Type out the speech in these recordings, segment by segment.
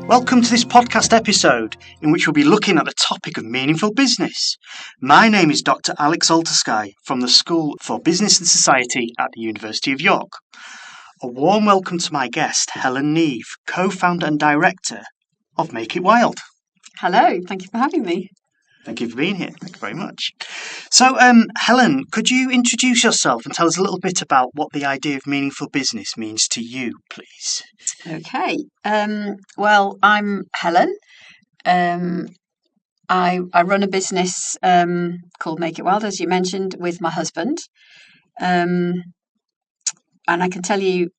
Welcome to this podcast episode in which we'll be looking at the topic of meaningful business. My name is Dr. Alex Altersky from the School for Business and Society at the University of York. A warm welcome to my guest, Helen Neve, co-founder and director of Make It Wild. Hello, thank you for having me. Thank you for being here. Thank you very much. So, Helen, could you introduce yourself and tell us a little bit about what the idea of meaningful business means to you, please? Okay. Well, I'm Helen. I run a business called Make It Wild, as you mentioned, with my husband. And I can tell you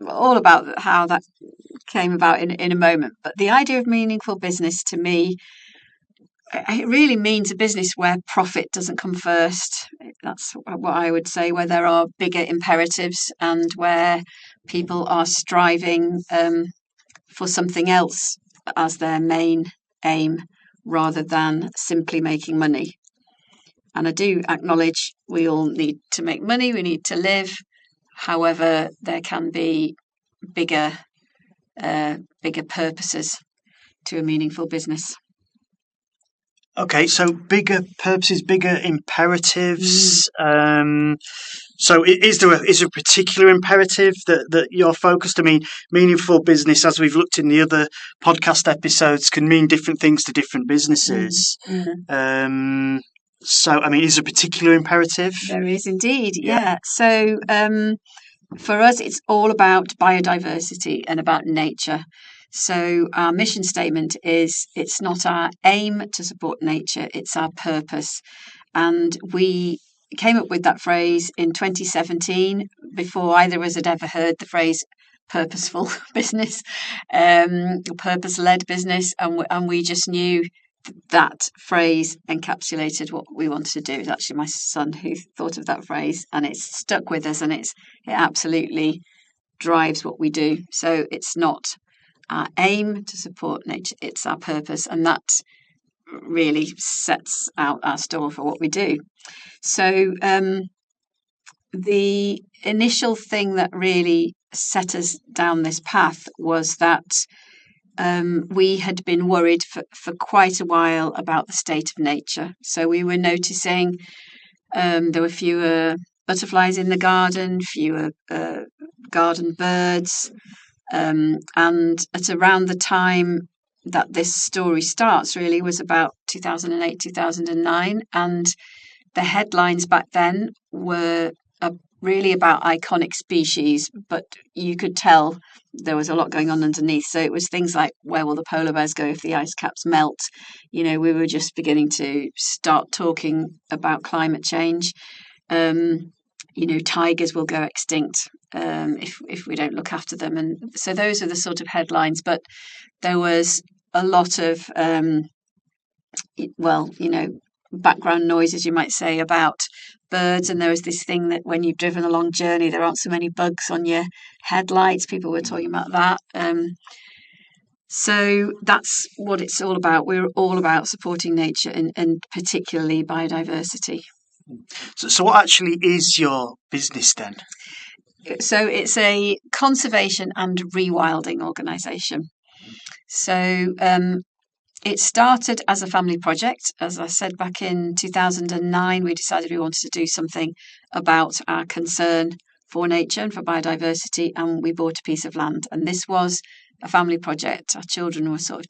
all about how that came about in a moment. But the idea of meaningful business to me, it really means a business where profit doesn't come first. That's what I would say, where there are bigger imperatives and where people are striving for something else as their main aim rather than simply making money. And I do acknowledge we all need to make money, we need to live. However, there can be bigger purposes to a meaningful business. Okay, so bigger purposes, bigger imperatives. So is there a particular imperative that you're focused? I mean, meaningful business, as we've looked in the other podcast episodes, can mean different things to different businesses. So, I mean, is there a particular imperative? There is indeed, yeah. So for us, it's all about biodiversity and about nature. So our mission statement is, it's not our aim to support nature, it's our purpose. And we came up with that phrase in 2017 before either of us had ever heard the phrase purposeful business, purpose-led business. And we just knew that phrase encapsulated what we wanted to do. It was actually my son who thought of that phrase, and it's stuck with us, and it absolutely drives what we do. So it's not our aim to support nature, it's our purpose, and that really sets out our store for what we do. So the initial thing that really set us down this path was that we had been worried for quite a while about the state of nature. So we were noticing there were fewer butterflies in the garden, fewer garden birds. And at around the time that this story starts, really, was about 2008, 2009. And the headlines back then were really about iconic species, but you could tell there was a lot going on underneath. So it was things like, where will the polar bears go if the ice caps melt? You know, we were just beginning to start talking about climate change. Tigers will go extinct if we don't look after them. And so those are the sort of headlines. But there was a lot of, background noise, as you might say, about birds. And there was this thing that when you've driven a long journey, there aren't so many bugs on your headlights. People were talking about that. So that's what it's all about. We're all about supporting nature and particularly biodiversity. So what actually is your business then? So it's a conservation and rewilding organisation. So it started as a family project. As I said, back in 2009, we decided we wanted to do something about our concern for nature and for biodiversity, and we bought a piece of land. And this was a family project. Our children were sort of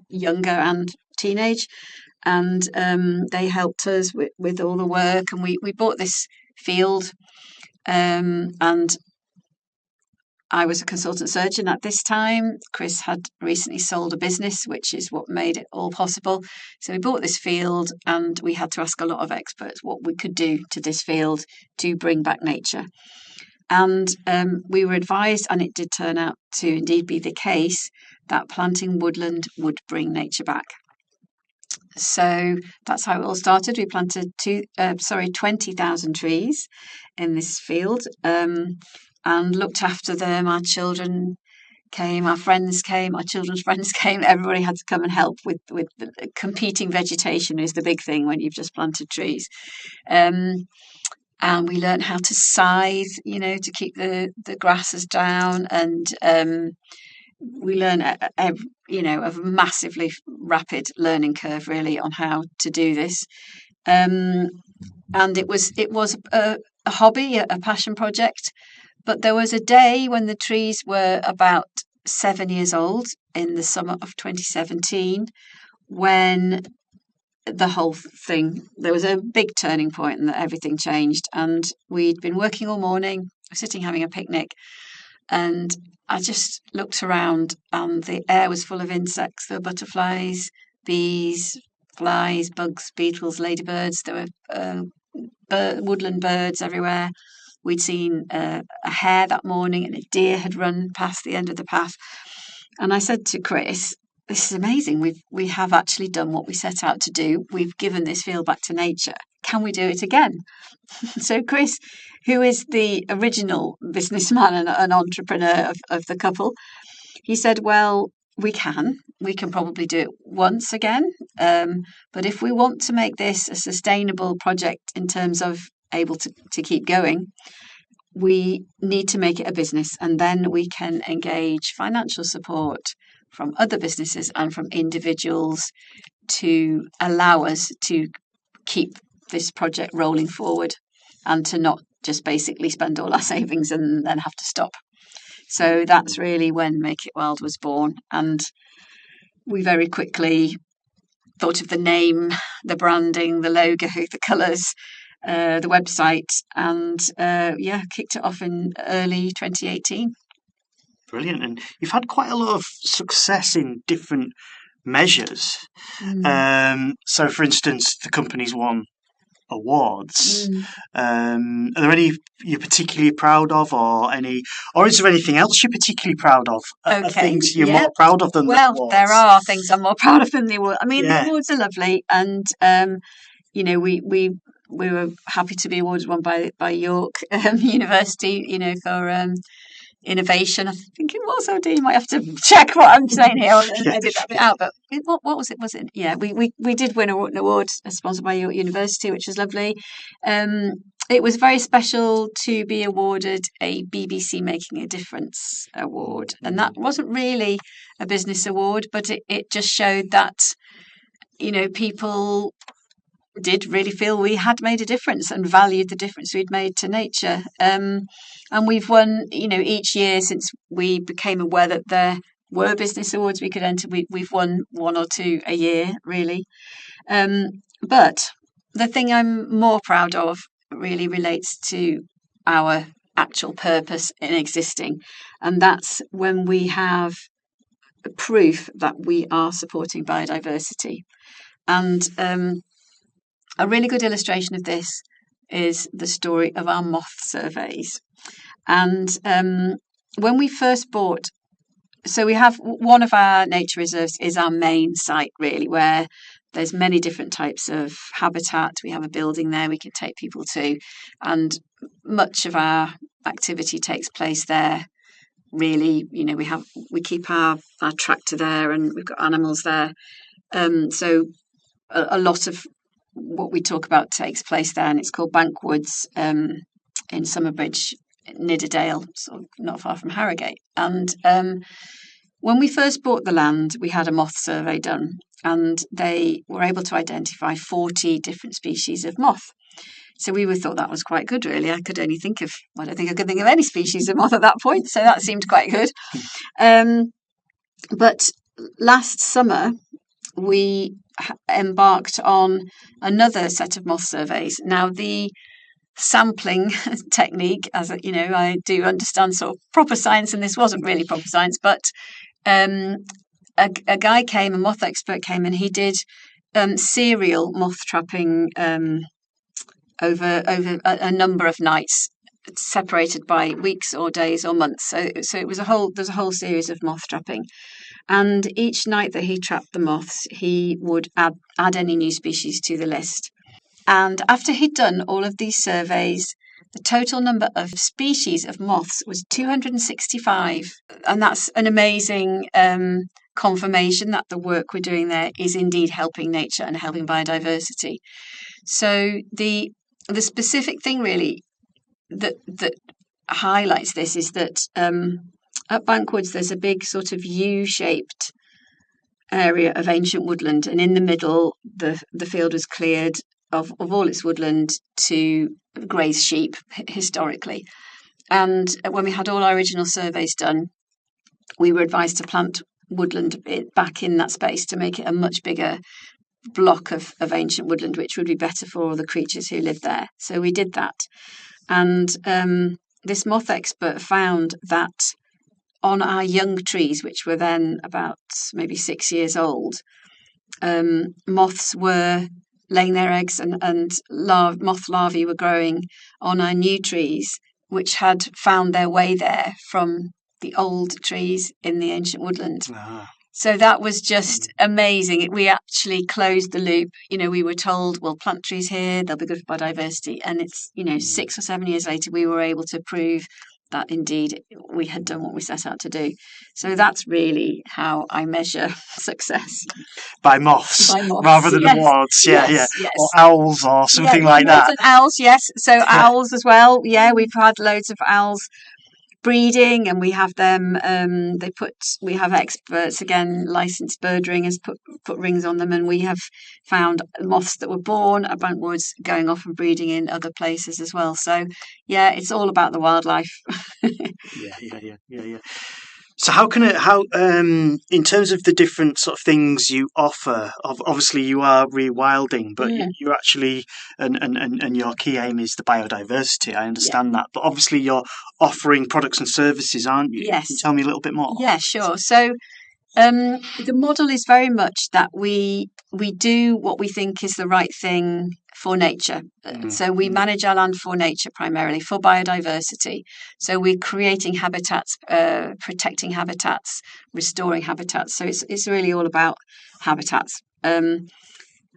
younger and teenage, and they helped us with all the work. And we bought this field, and I was a consultant surgeon at this time. Chris had recently sold a business, which is what made it all possible. So we bought this field, and we had to ask a lot of experts what we could do to this field to bring back nature. And we were advised, and it did turn out to indeed be the case, that planting woodland would bring nature back. So that's how it all started. We planted 20,000 trees in this field, and looked after them. Our children came, our friends came, our children's friends came. Everybody had to come and help with the competing vegetation is the big thing when you've just planted trees. And we learned how to scythe, to keep the grasses down. And we learn a massively rapid learning curve really on how to do this. And it was a hobby, a passion project. But there was a day when the trees were about 7 years old in the summer of 2017 when the whole thing, there was a big turning point and that everything changed. And we'd been working all morning, sitting having a picnic, and I just looked around and the air was full of insects. There were butterflies, bees, flies, bugs, beetles, ladybirds. There were woodland birds everywhere. We'd seen a hare that morning and a deer had run past the end of the path. And I said to Chris, this is amazing. We have actually done what we set out to do. We've given this field back to nature. Can we do it again? So Chris, who is the original businessman and an entrepreneur of the couple, he said, well, we can probably do it once again. But if we want to make this a sustainable project in terms of able to keep going, we need to make it a business, and then we can engage financial support from other businesses and from individuals to allow us to keep this project rolling forward and to not just basically spend all our savings and then have to stop. So that's really when Make It Wild was born. And we very quickly thought of the name, the branding, the logo, the colours, the website, and kicked it off in early 2018. Brilliant. And you've had quite a lot of success in different measures. So, for instance, the company's won awards. Are there any you're particularly proud of, or is there anything else you're particularly proud of? Are things you're more proud of than the awards? Well, there are things I'm more proud of than the awards. I mean, the awards are lovely, and we were happy to be awarded one by York University, for innovation. I think it was. Oh dear, you might have to check what I'm saying here and edit that bit out. But what was it? Was it? Yeah, we did win an award sponsored by York University, which was lovely. It was very special to be awarded a BBC Making a Difference award, and that wasn't really a business award, but it just showed that people did really feel we had made a difference and valued the difference we'd made to nature. And we've won, each year since we became aware that there were business awards we could enter. We've won one or two a year, really. But the thing I'm more proud of really relates to our actual purpose in existing. And that's when we have proof that we are supporting biodiversity. And a really good illustration of this is the story of our moth surveys. And when we first bought, so we have one of our nature reserves is our main site, really, where there's many different types of habitat. We have a building there we can take people to, and much of our activity takes place there. Really, we keep our tractor there, and we've got animals there. So a lot of what we talk about takes place there, and it's called Bankwoods in Somerbridge, Nidderdale, sort of not far from Harrogate. And when we first bought the land, we had a moth survey done, and they were able to identify 40 different species of moth. So we thought that was quite good, really. I don't think I could think of any species of moth at that point, so that seemed quite good. But last summer, we embarked on another set of moth surveys. Now, the sampling technique, as I do understand sort of proper science, and this wasn't really proper science, but a guy came, a moth expert came, and he did serial moth trapping over a number of nights, separated by weeks or days or months. So it was there's a whole series of moth trapping. And each night that he trapped the moths, he would add any new species to the list. And after he'd done all of these surveys, the total number of species of moths was 265. And that's an amazing confirmation that the work we're doing there is indeed helping nature and helping biodiversity. So the specific thing really that highlights this is that at Bankwoods, there's a big sort of U-shaped area of ancient woodland, and in the middle, the field was cleared of all its woodland to graze sheep historically. And when we had all our original surveys done, we were advised to plant woodland back in that space to make it a much bigger block of ancient woodland, which would be better for all the creatures who live there. So we did that. And this moth expert found that on our young trees, which were then about maybe 6 years old, moths were laying their eggs, and moth larvae were growing on our new trees, which had found their way there from the old trees in the ancient woodland. So that was just amazing. We actually closed the loop. We were told, well, plant trees here, they'll be good for biodiversity. And it's, 6 or 7 years later, we were able to prove that indeed we had done what we set out to do. So that's really how I measure success. By moths rather than awards. Yes. Or owls or something like that. And owls, yes. So owls as well. Yeah, we've had loads of owls breeding, and we have them. We have experts, again, licensed bird ringers, put rings on them, and we have found moths that were born at Bankwoods going off and breeding in other places as well. So yeah, it's all about the wildlife. Yeah. So in terms of the different sort of things you offer, obviously you are rewilding, but you're actually, and your key aim is the biodiversity. I understand that, but obviously you're offering products and services, aren't you? Yes. Can you tell me a little bit more? Yeah, sure. So the model is very much that we do what we think is the right thing for nature. So we manage our land for nature primarily, for biodiversity. So we're creating habitats, protecting habitats, restoring habitats. So it's really all about habitats. And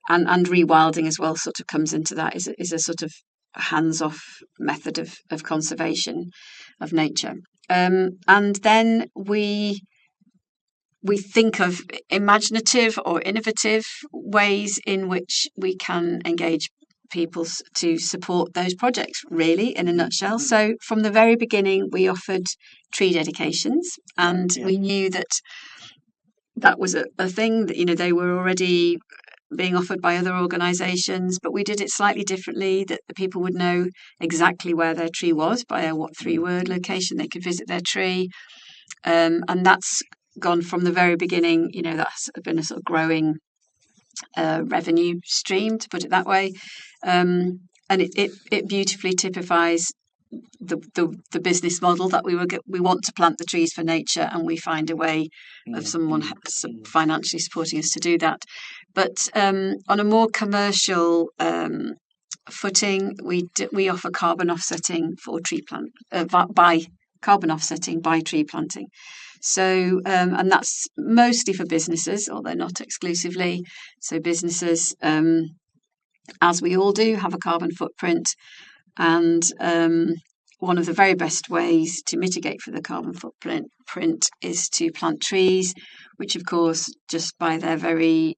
rewilding as well sort of comes into that, is a sort of hands-off method of conservation of nature. And then we think of imaginative or innovative ways in which we can engage people to support those projects, really, in a nutshell. So from the very beginning, we offered tree dedications, and we knew that was a thing that, they were already being offered by other organisations, but we did it slightly differently, that the people would know exactly where their tree was by a 3-word location. They could visit their tree, and that's gone from the very beginning. That's been a sort of growing revenue stream, to put it that way, and it beautifully typifies the business model that we want to plant the trees for nature, and we find a way of someone financially supporting us to do that. But on a more commercial footing, we offer carbon offsetting for tree plant by carbon offsetting by tree planting. So, and that's mostly for businesses, although not exclusively. So businesses, as we all do, have a carbon footprint. And one of the very best ways to mitigate for the carbon footprint is to plant trees, which, of course, just by their very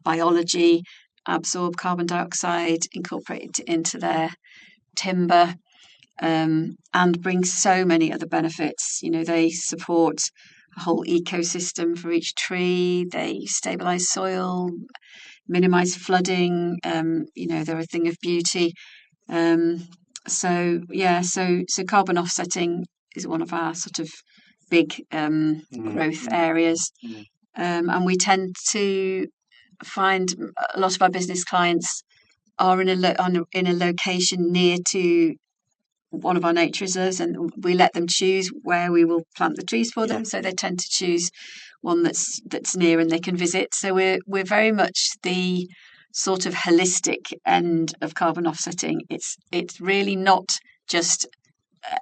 biology, absorb carbon dioxide, incorporate it into their timber, and bring so many other benefits. They support a whole ecosystem for each tree. They stabilize soil, minimize flooding. They're a thing of beauty. So carbon offsetting is one of our sort of big growth areas. And we tend to find a lot of our business clients are in a location near to one of our nature reserves, and we let them choose where we will plant the trees for them. So they tend to choose one that's near and they can visit. So we're very much the sort of holistic end of carbon offsetting. It's really not just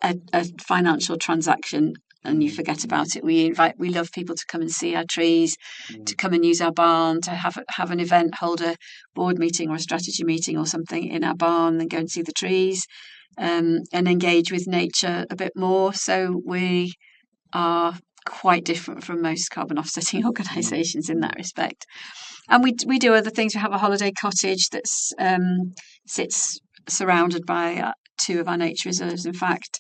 a financial transaction and you forget about it. We love people to come and see our trees, to come and use our barn, to have an event, hold a board meeting or a strategy meeting or something in our barn, and go and see the trees, and engage with nature a bit more. So we are quite different from most carbon offsetting organisations in that respect. And we do other things. We have a holiday cottage that sits surrounded by 2 of our nature reserves, in fact.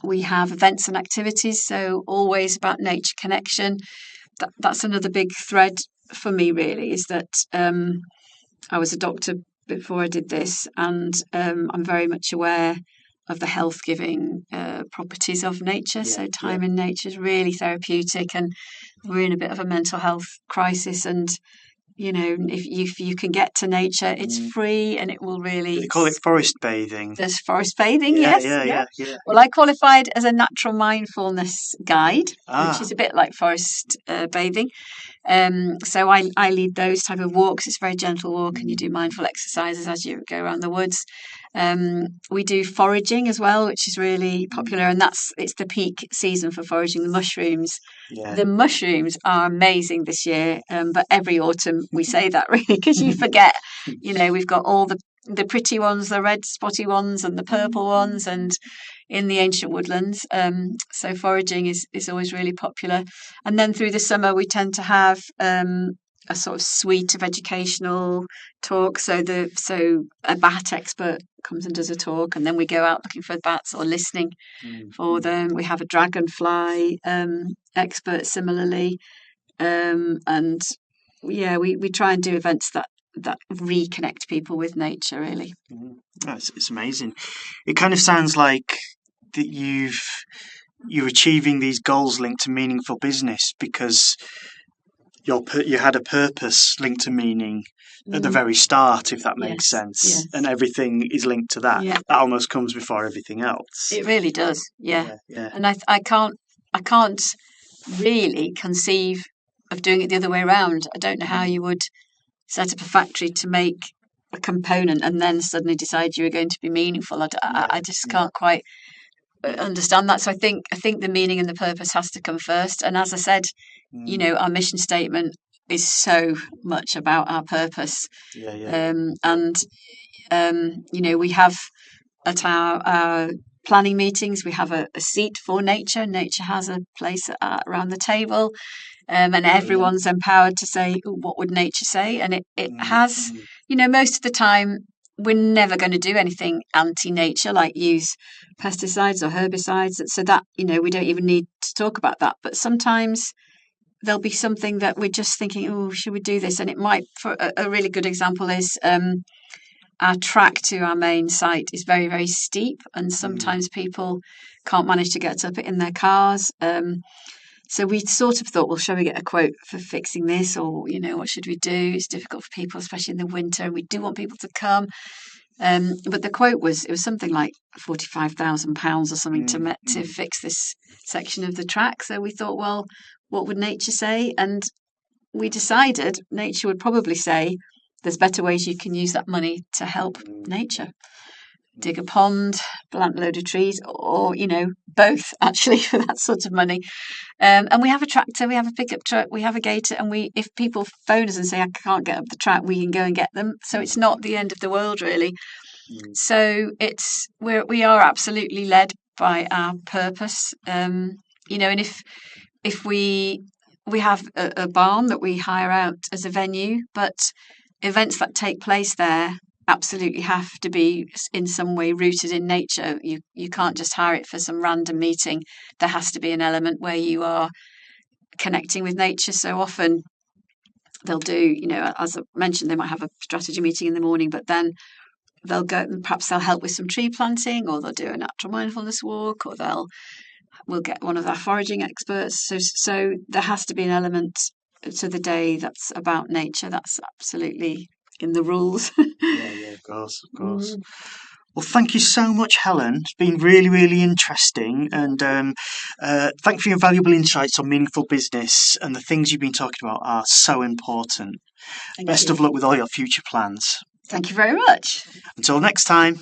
We have events and activities, so always about nature connection. That's another big thread for me, really, is that I was a doctor before I did this, and I'm very much aware of the health-giving properties of nature. So time in nature is really therapeutic, and we're in a bit of a mental health crisis. And if you can get to nature, it's free, and it will really. They call it forest bathing. There's forest bathing, yes. Yeah. Well, I qualified as a natural mindfulness guide, which is a bit like forest bathing. So I lead those type of walks. It's a very gentle walk, and you do mindful exercises as you go around the woods. We do foraging as well, which is really popular, and it's the peak season for foraging the mushrooms. Yeah. The mushrooms are amazing this year, but every autumn we say that, really, because you forget. We've got all the pretty ones, the red spotty ones and the purple ones, and in the ancient woodlands. So foraging is always really popular. And then through the summer we tend to have a sort of suite of educational talks. So a bat expert comes and does a talk, and then we go out looking for bats or listening for them. We have a dragonfly expert similarly. And we try and do events that reconnect people with nature, really. It's amazing. It kind of sounds like that you're achieving these goals linked to meaningful business because you had a purpose linked to meaning at the very start, if that makes sense. Yes. And everything is linked to that. Yeah. That almost comes before everything else. It really does. Yeah. Yeah. And I can't really conceive of doing it the other way around. I don't know how you would set up a factory to make a component and then suddenly decide you were going to be meaningful. I just can't quite understand that. So I think the meaning and the purpose has to come first. And as I said, our mission statement is so much about our purpose. We have at our planning meetings, we have a seat for nature. Nature has a place around the table. And everyone's empowered to say, what would nature say? And it has, most of the time, we're never going to do anything anti-nature, like use pesticides or herbicides. So that, we don't even need to talk about that. But sometimes there'll be something that we're just thinking, oh, should we do this? And it might, for a really good example is our track to our main site is very, very steep. And sometimes people can't manage to get up it in their cars. So we sort of thought, well, shall we get a quote for fixing this? Or, what should we do? It's difficult for people, especially in the winter, and we do want people to come. But the quote was something like £45,000 or something to fix this section of the track. So we thought, well, what would nature say? And we decided nature would probably say there's better ways you can use that money to help nature. Dig a pond, plant a load of trees, or, both actually for that sort of money. And we have a tractor, we have a pickup truck, we have a gator, and if people phone us and say, I can't get up the track, we can go and get them. So it's not the end of the world, really. So we are absolutely led by our purpose. And if we have a barn that we hire out as a venue, but events that take place there absolutely have to be in some way rooted in nature. You can't just hire it for some random meeting. There has to be an element where you are connecting with nature. So often they'll do, as I mentioned, they might have a strategy meeting in the morning, but then they'll go and perhaps they'll help with some tree planting, or they'll do a natural mindfulness walk, or we'll get one of our foraging experts. So there has to be an element to the day that's about nature. That's absolutely in the rules. Of course. Well, thank you so much, Helen. It's been really, really interesting, and thank you for your valuable insights on meaningful business, and the things you've been talking about are so important. Best of luck with all your future plans. Thank you very much. Until next time.